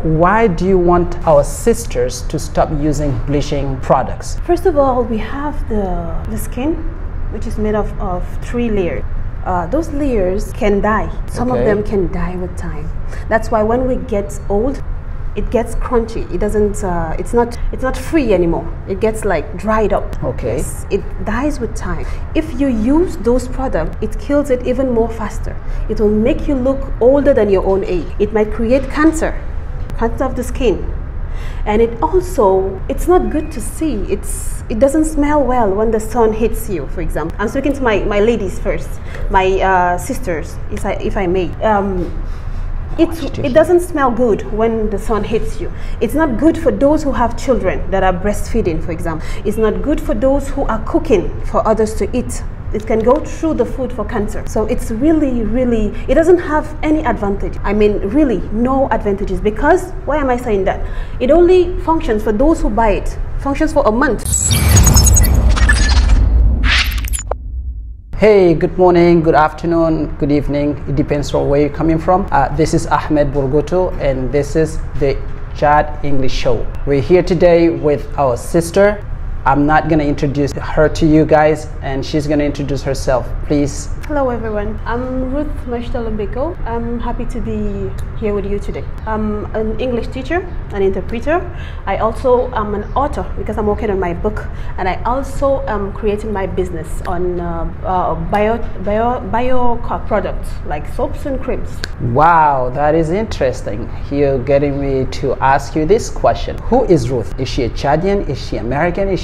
why do you want our sisters to stop using bleaching products? First of all, we have the skin, which is made of 3 layers. Those layers can die. Some of them can die with time. That's why when we get old, it gets crunchy. It doesn't. It's not free anymore. It gets like dried up. Okay. Yes, it dies with time. If you use those products, it kills it even more faster. It will make you look older than your own age. It might create cancer of the skin, and it's not good to see. It doesn't smell well when the sun hits you. For example, I'm speaking to my ladies first, my sisters, if I may. It doesn't smell good when the sun hits you. It's not good for those who have children that are breastfeeding, for example. It's not good for those who are cooking for others to eat. It can go through the food for cancer. So it's really, it doesn't have any advantage. I mean, really, no advantages. Because, why am I saying that? It only functions for those who buy it. Functions for a month. Hey, good morning, good afternoon, good evening. It depends on where you're coming from. This is Ahmed Burgutu, and this is the Chad English Show. We're here today with our sister. I'm not going to introduce her to you guys, and she's going to introduce herself. Please. Hello everyone, I'm Ruth Mashtalambeko. I'm happy to be here with you today. I'm an English teacher, an interpreter. I also am an author because I'm working on my book, and I also am creating my business on bio products like soaps and creams. Wow, that is interesting. You're getting me to ask you this question. Who is Ruth? Is she a Chadian? Is she American?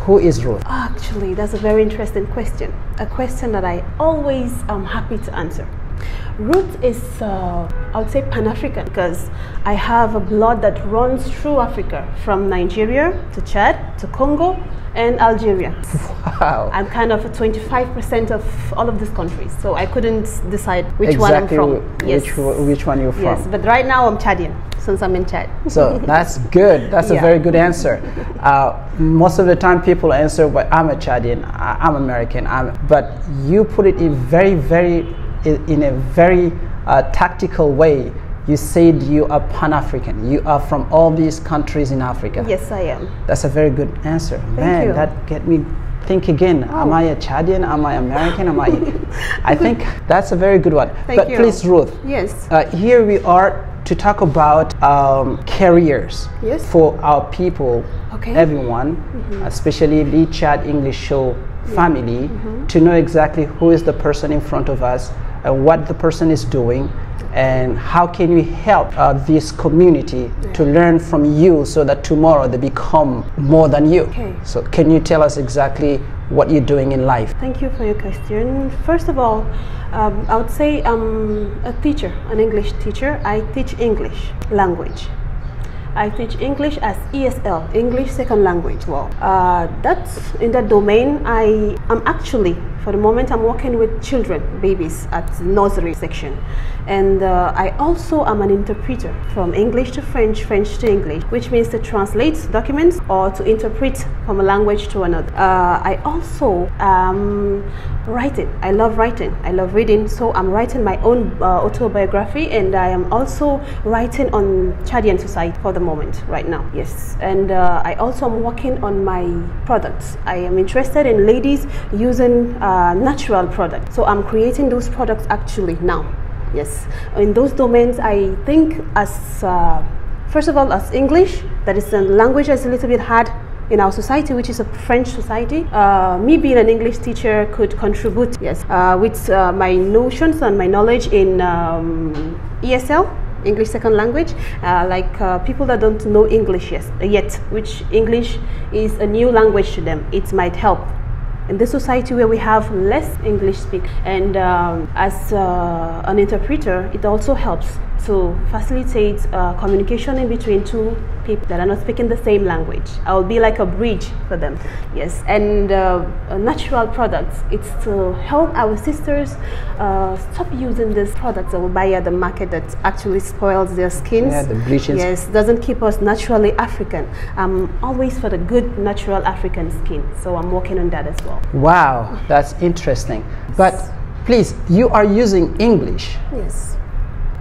Who is Ruth? Actually, that's a very interesting question. A question that I always am happy to answer. Ruth is, I would say, Pan-African, because I have a blood that runs through Africa, from Nigeria to Chad to Congo and Algeria. Wow. I'm kind of 25% of all of these countries, so I couldn't decide which one I'm from. Yes. Which one you're from. Yes, but right now I'm Chadian, since I'm in Chad. So that's good. That's a very good answer. Most of the time people answer, well, I'm a Chadian, I'm American, but you put it in in a very tactical way. You said you are Pan-African. You are from all these countries in Africa. Yes, I am. That's a very good answer. Thank you. That get me think again. Oh. Am I a Chadian? Am I American? I think that's a very good one. Thank you. Please, Ruth. Yes. Here we are to talk about careers for our people, everyone, especially the Chad English Show family, to know exactly who is the person in front of us and what the person is doing, and how can we help this community to learn from you so that tomorrow they become more than you. So can you tell us exactly what you're doing in life? Thank you for your question. First of all, I would say I'm a teacher, an English teacher. I teach English language. I teach English as ESL, English Second Language. Well, that's in that domain. I am actually, for the moment, I'm working with children, babies at the nursery section. And I also am an interpreter from English to French, French to English, which means to translate documents or to interpret from a language to another. I also writing. I love writing. I love reading. So I'm writing my own autobiography, and I am also writing on Chadian society for the moment right now. Yes. And I also am working on my products. I am interested in ladies using natural products. So I'm creating those products actually now. Yes, in those domains, I think as first of all, as English, that is a language that's a little bit hard in our society, which is a French society. Me being an English teacher could contribute, yes, with my notions and my knowledge in ESL, English Second Language, like people that don't know English yet, which English is a new language to them. It might help in this society where we have less English speak, and as an interpreter, it also helps to facilitate communication in between two people that are not speaking the same language. I will be like a bridge for them. Yes, and natural products, it's to help our sisters stop using these products that we buy at the market that actually spoils their skins. Yeah, the bleaching. Yes, doesn't keep us naturally African. I'm always for the good natural African skin, so I'm working on that as well. Wow, that's interesting. But please, you are using English. Yes.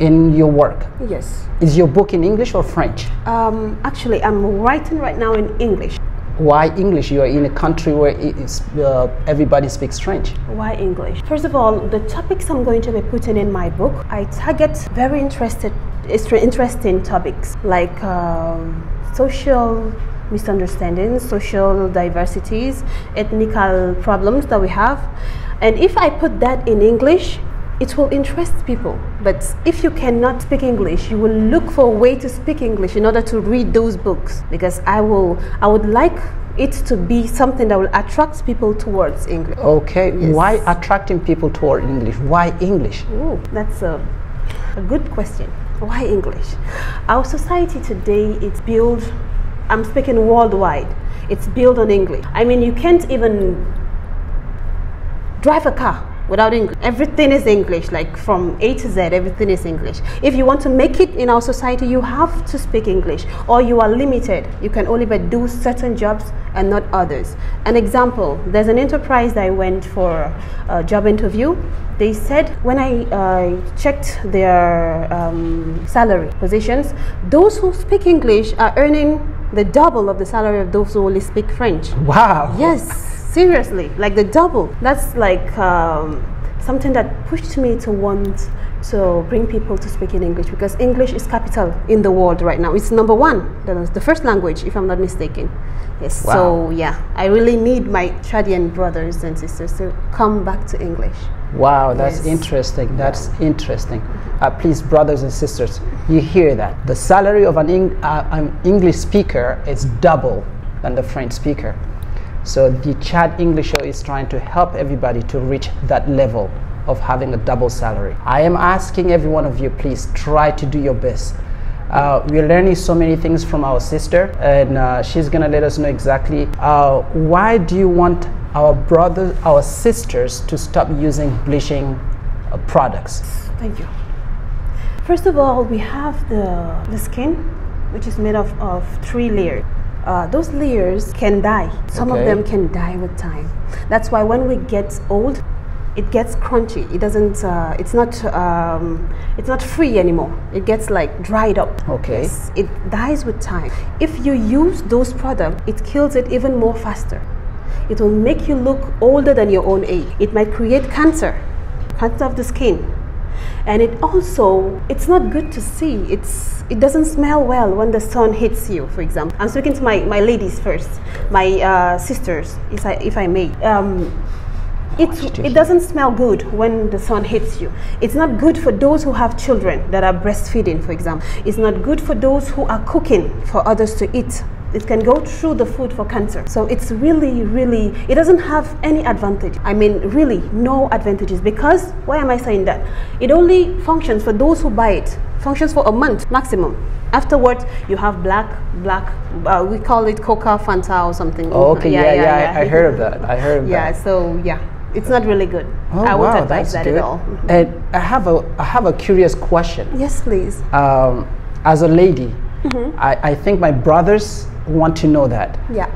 in your work? Yes. Is your book in English or French? Actually, I'm writing right now in English. Why English? You are in a country where everybody speaks French. Why English? First of all, the topics I'm going to be putting in my book, I target very interesting topics like social misunderstandings, social diversities, ethnical problems that we have. And if I put that in English, it will interest people. But if you cannot speak English, you will look for a way to speak English in order to read those books, because I would like it to be something that will attract people towards English. Okay, yes. Why attracting people toward English? Why English? Ooh, that's a good question. Why English? Our society today is built, I'm speaking worldwide, it's built on English. I mean, you can't even drive a car without English. Everything is English, like from A to Z, everything is English. If you want to make it in our society, you have to speak English, or you are limited. You can only but do certain jobs and not others. An example, there's an enterprise that I went for a job interview. They said, when I checked their salary positions, those who speak English are earning the double of the salary of those who only speak French. Wow. Yes. Seriously, like the double. That's like something that pushed me to want to bring people to speak in English, because English is capital in the world right now. It's number one, the first language, if I'm not mistaken. Yes. Wow. So yeah, I really need my Chadian brothers and sisters to come back to English. Wow, that's interesting. That's interesting. Please, brothers and sisters, you hear that? The salary of an English speaker is double than the French speaker. So the Chad English Show is trying to help everybody to reach that level of having a double salary. I am asking every one of you, please try to do your best. We're learning so many things from our sister, and she's gonna let us know exactly why do you want our brothers, our sisters to stop using bleaching products. Thank you. First of all, we have the skin, which is made of 3 layers. Those layers can die. Some of them can die with time. That's why when we get old, it gets crunchy. It doesn't. It's not free anymore. It gets like dried up. Okay. Yes, it dies with time. If you use those products, it kills it even more faster. It will make you look older than your own age. It might create cancer of the skin. And it's not good to see. It doesn't smell well when the sun hits you, for example. I'm speaking to my ladies first, my sisters, if I may. It doesn't smell good when the sun hits you. It's not good for those who have children that are breastfeeding, for example. It's not good for those who are cooking for others to eat. It can go through the food for cancer. So it's really, really, it doesn't have any advantage. I mean, really, no advantages. Because, why am I saying that? It only functions for those who buy it. Functions for a month, maximum. Afterwards, you have black, we call it Coca, Fanta or something. Oh, okay, yeah. I heard of that. Yeah, so, yeah. It's not really good. Oh, I won't wow, advise that good. at all. And I have a curious question. Yes, please. As a lady, I think my brothers want to know that. Yeah.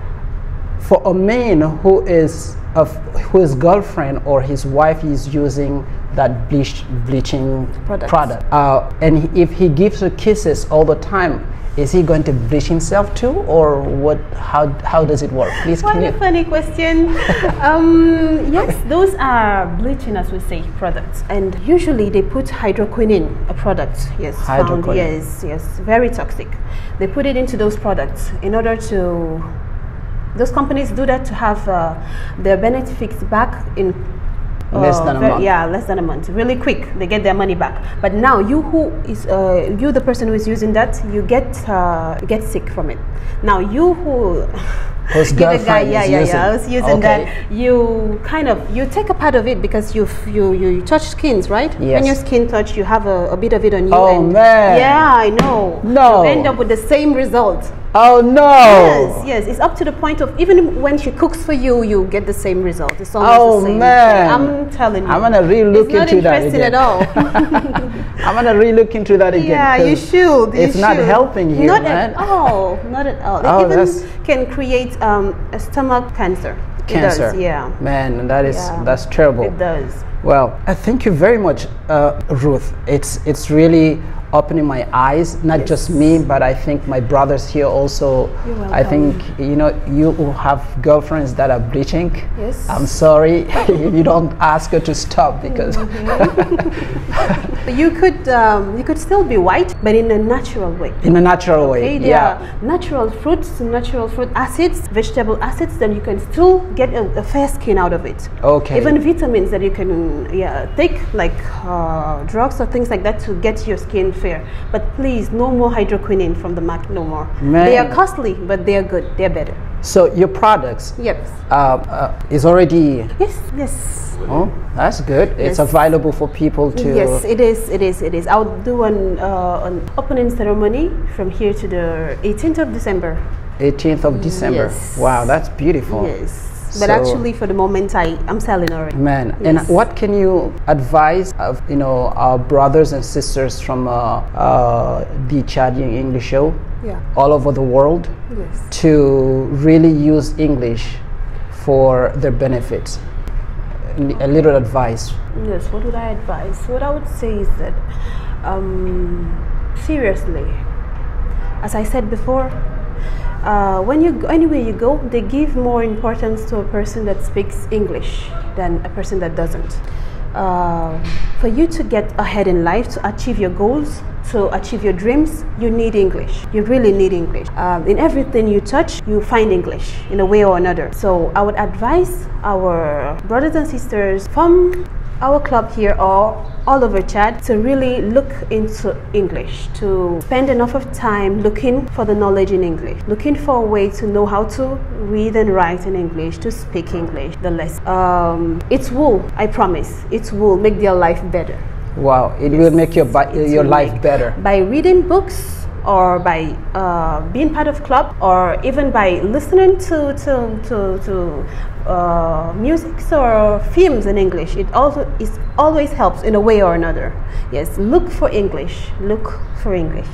For a man who his girlfriend or his wife is using that bleaching product, and if he gives her kisses all the time, is he going to bleach himself too, or what? How does it work? Please, what a funny question. Yes, those are bleaching, as we say, products, and usually they put hydroquinone, a product. Yes, hydroquinone. Yes, very toxic. They put it into those products in order to. Those companies do that to have their benefits back in less than a month. Yeah, less than a month. Really quick, they get their money back. But now you the person who is using that, you get sick from it. Now you whose girlfriend I was using that. You take a part of it because you touch skins, right? Yes. When your skin touch, you have a bit of it on you. Oh man. Yeah, I know. No. You end up with the same result. Oh no! Yes, it's up to the point of even when she cooks for you, you get the same result. It's almost the same. Man! I'm telling you. I'm gonna re-look into that again. It's not interesting at all. I'm gonna re-look into that again. Yeah, you should. It's not helping here, Not at all. Not at all. It even can create a stomach cancer. cancer. It does, yeah. Man, that's terrible. It does. Well, I thank you very much, Ruth. It's really opening my eyes, not just me, but I think my brothers here also. You're welcome. I think, you know, you who have girlfriends that are bleaching. Yes. I'm sorry, you don't ask her to stop because you could still be white, but in a natural way. In a natural way, There are natural fruits, natural fruit acids, vegetable acids, then you can still get a fair skin out of it. Okay. Even vitamins that you can take, like drugs or things like that, to get your skin fair. But please, no more hydroquinone from the market, no more. Man. They are costly, but they are good. They are better. So your products, Yes. Is already. Yes. Oh, that's good. It's available for people to. Yes, it is. I'll do an opening ceremony from here to the 18th of December. 18th of December. Yes. Wow, that's beautiful. Yes. But actually, for the moment, I'm selling already. Man, and what can you advise of, you know, our brothers and sisters from the Chadian English show, all over the world, to really use English for their benefits? A little advice. Yes. What would I advise? What I would say is that, seriously, as I said before, when you go, anywhere you go, they give more importance to a person that speaks English than a person that doesn't. For you to get ahead in life, to achieve your goals, to achieve your dreams, you need English. You really need English. In everything you touch, you find English in a way or another. So I would advise our brothers and sisters from our club here or all over Chad to really look into English, to spend enough of time looking for the knowledge in English, looking for a way to know how to read and write in English, to speak English, the less. It will, I promise, it will make their life better. Wow, it will make your life better. By reading books, or by being part of club, or even by listening to music or films in English. It always helps in a way or another. Yes, look for English. Look for English.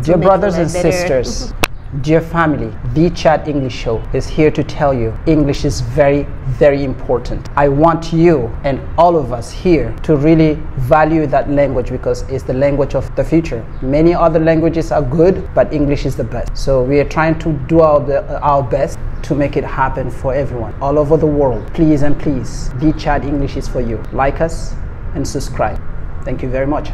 Dear brothers and sisters, dear family, the Chad English Show is here to tell you English is very, very important. I want you and all of us here to really value that language because it's the language of the future. Many other languages are good, but English is the best. So we are trying to do our best to make it happen for everyone all over the world. Please and please, the Chad English is for you. Like us and subscribe. Thank you very much.